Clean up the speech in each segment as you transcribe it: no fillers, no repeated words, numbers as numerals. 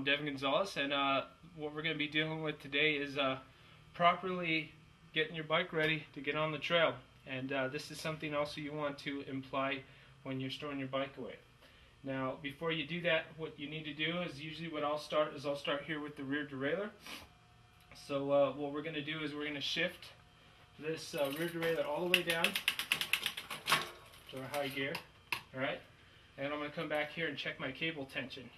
Devin Gonzalez, and what we're going to be dealing with today is properly getting your bike ready to get on the trail. And this is something also you want to imply when you're storing your bike away. Now, before you do that, what you need to do is usually what I'll start here with the rear derailleur. So what we're going to do is we're going to shift this rear derailleur all the way down to our high gear. All right, and I'm going to come back here and check my cable tension.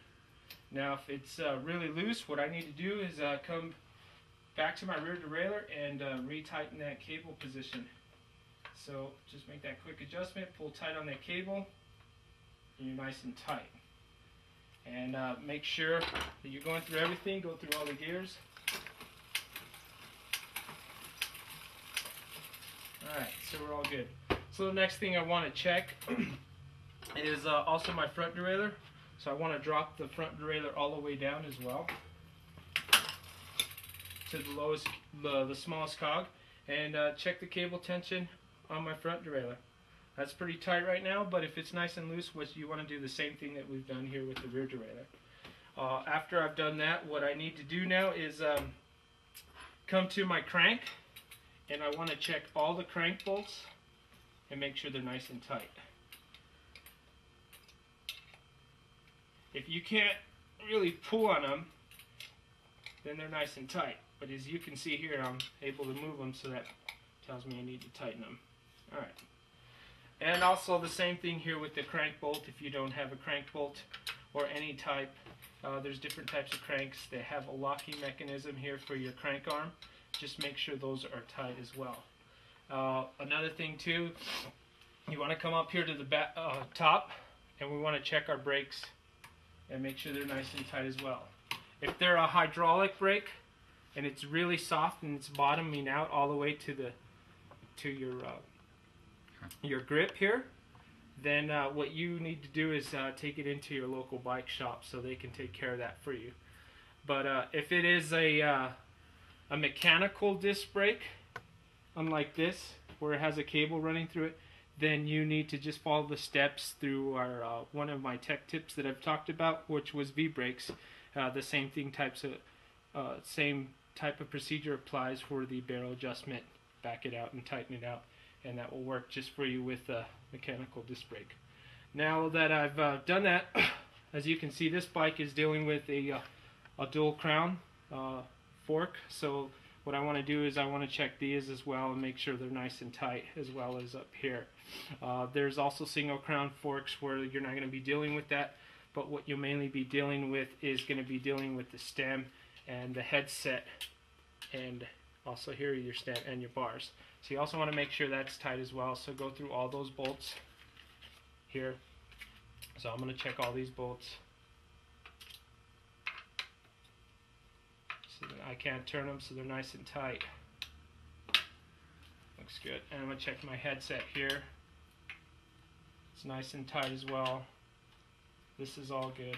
Now, if it's really loose, what I need to do is come back to my rear derailleur and retighten that cable position. So just make that quick adjustment, pull tight on that cable, and you're nice and tight. And make sure that you're going through everything, go through all the gears. Alright, so we're all good. So the next thing I want to check is also my front derailleur. So I want to drop the front derailleur all the way down as well to the smallest cog, and check the cable tension on my front derailleur. That's pretty tight right now, but if it's nice and loose, you want to do the same thing that we've done here with the rear derailleur. After I've done that, what I need to do now is come to my crank, and I want to check all the crank bolts and make sure they're nice and tight. If you can't really pull on them, then they're nice and tight. But as you can see here, I'm able to move them, so that tells me I need to tighten them. Alright. And also the same thing here with the crank bolt. If you don't have a crank bolt or any type, there's different types of cranks. They have a locking mechanism here for your crank arm. Just make sure those are tight as well. Another thing too, you want to come up here to the top, and we want to check our brakes and make sure they're nice and tight as well. If they're a hydraulic brake and it's really soft and it's bottoming out all the way to your grip here, then what you need to do is take it into your local bike shop so they can take care of that for you. But if it is a mechanical disc brake, unlike this where it has a cable running through it, then you need to just follow the steps through our one of my tech tips that I've talked about, which was V-brakes. The same type of procedure applies for the barrel adjustment. Back it out and tighten it out, and that will work just for you with a mechanical disc brake. Now that I've done that, as you can see, this bike is dealing with a dual crown fork. So what I want to do is I want to check these as well and make sure they're nice and tight, as well as up here. There's also single crown forks where you're not going to be dealing with that, but what you'll mainly be dealing with is going to be dealing with the stem and the headset, and also here your stem and your bars. So you also want to make sure that's tight as well. So go through all those bolts here. So I'm going to check all these bolts. So I can't turn them, so they're nice and tight. Looks good. And I'm going to check my headset here. It's nice and tight as well. This is all good.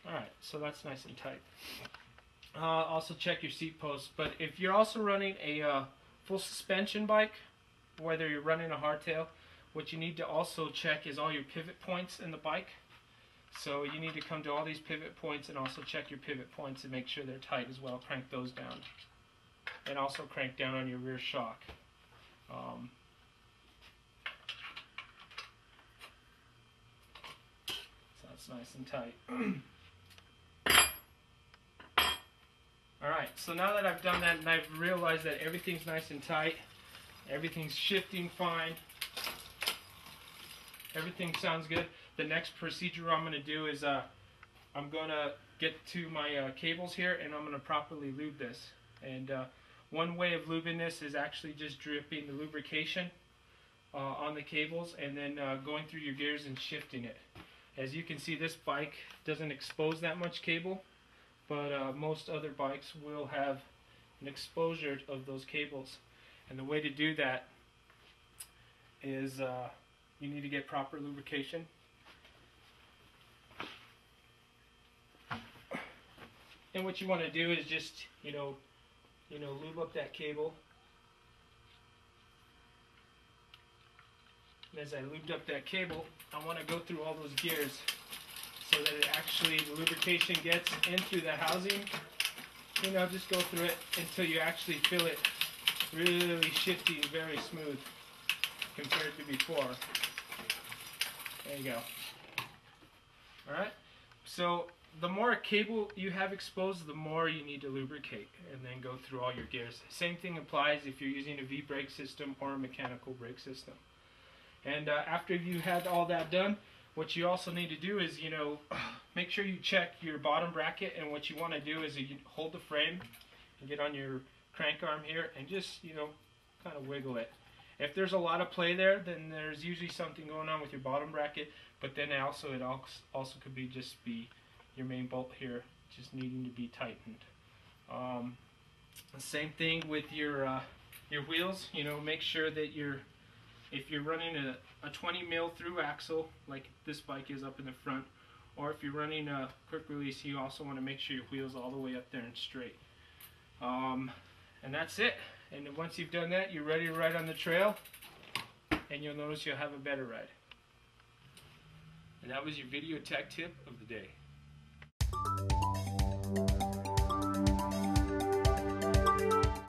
Alright, so that's nice and tight. Also check your seat posts. But if you're also running a full suspension bike, whether you're running a hardtail, what you need to also check is all your pivot points in the bike. So you need to come to all these pivot points and also check your pivot points and make sure they're tight as well. Crank those down. And also crank down on your rear shock. So that's nice and tight. Alright, so now that I've done that and I've realized that everything's nice and tight, everything's shifting fine, everything sounds good, the next procedure I'm going to do is I'm going to get to my cables here, and I'm going to properly lube this. And one way of lubing this is actually just dripping the lubrication on the cables and then going through your gears and shifting it. As you can see, this bike doesn't expose that much cable, but most other bikes will have an exposure of those cables. And the way to do that is you need to get proper lubrication. And what you want to do is just, lube up that cable. And as I lubed up that cable, I want to go through all those gears. so that it actually, the lubrication gets in through the housing. You know, just go through it until you actually feel it really shifting, very smooth compared to before. There you go. Alright, so the more cable you have exposed, the more you need to lubricate and then go through all your gears. Same thing applies if you're using a V-brake system or a mechanical brake system. And after you had all that done, what you also need to do is, you know, make sure you check your bottom bracket, and what you want to do is you hold the frame and get on your crank arm here and just, you know, kind of wiggle it. If there's a lot of play there, then there's usually something going on with your bottom bracket, but then also it also could be just your main bolt here just needing to be tightened. The same thing with your wheels. You know, make sure that if you're running a 20 mil through axle like this bike is up in the front, or if you're running a quick release, you also want to make sure your wheels all the way up there and straight. And that's it. And then once you've done that, you're ready to ride on the trail, and you'll notice you'll have a better ride. And that was your video tech tip of the day.